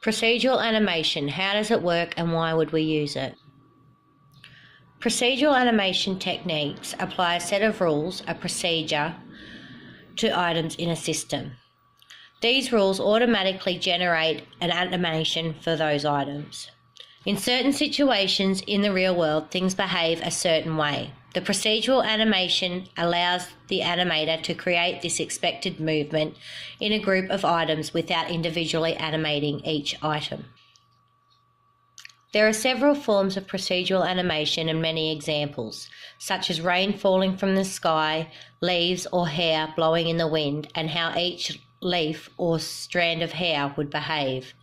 Procedural animation, how does it work and why would we use it? Procedural animation techniques apply a set of rules, a procedure, to items in a system. These rules automatically generate an animation for those items. In certain situations in the real world, things behave a certain way. The procedural animation allows the animator to create this expected movement in a group of items without individually animating each item. There are several forms of procedural animation and many examples, such as rain falling from the sky, leaves or hair blowing in the wind, and how each leaf or strand of hair would behave.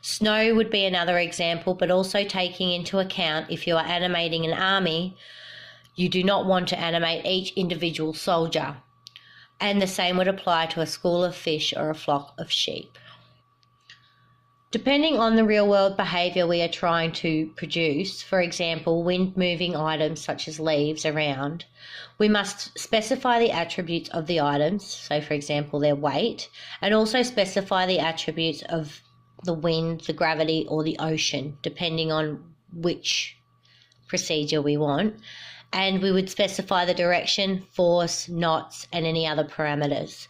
Snow would be another example, but also taking into account if you are animating an army, you do not want to animate each individual soldier, and the same would apply to a school of fish or a flock of sheep. Depending on the real-world behaviour we are trying to produce, for example, wind-moving items such as leaves around, we must specify the attributes of the items, so for example their weight, and also specify the attributes of the wind, the gravity or the ocean, depending on which procedure we want, and we would specify the direction, force, knots and any other parameters.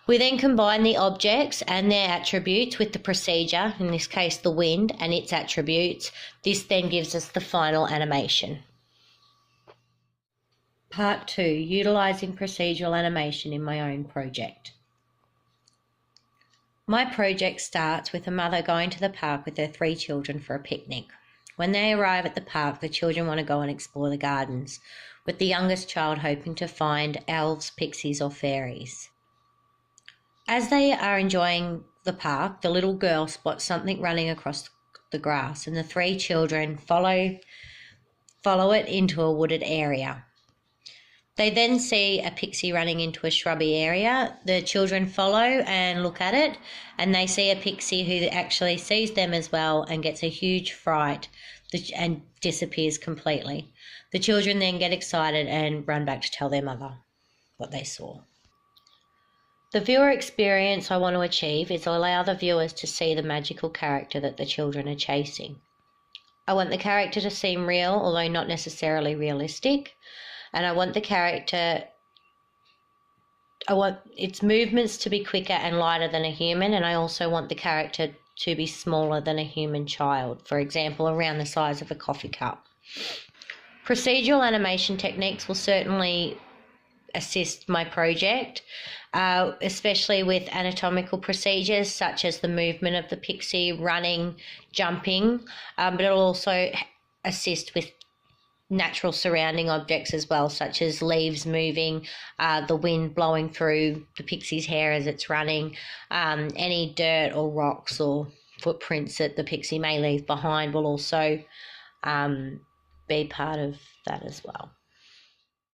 We then combine the objects and their attributes with the procedure, in this case the wind and its attributes. This then gives us the final animation. Part 2, utilising procedural animation in my own project. My project starts with a mother going to the park with her 3 children for a picnic. When they arrive at the park, the children want to go and explore the gardens, with the youngest child hoping to find elves, pixies or fairies. As they are enjoying the park, the little girl spots something running across the grass and the 3 children follow it into a wooded area. They then see a pixie running into a shrubby area. The children follow and look at it, and they see a pixie who actually sees them as well and gets a huge fright and disappears completely. The children then get excited and run back to tell their mother what they saw. The viewer experience I want to achieve is to allow the viewers to see the magical character that the children are chasing. I want the character to seem real, although not necessarily realistic, and I want its movements to be quicker and lighter than a human, and I also want the character to be smaller than a human child, for example, around the size of a coffee cup. Procedural animation techniques will certainly assist my project, especially with anatomical procedures such as the movement of the pixie, running, jumping, but it'll also assist with natural surrounding objects as well, such as leaves moving, the wind blowing through the pixie's hair as it's running, any dirt or rocks or footprints that the pixie may leave behind will also be part of that as well.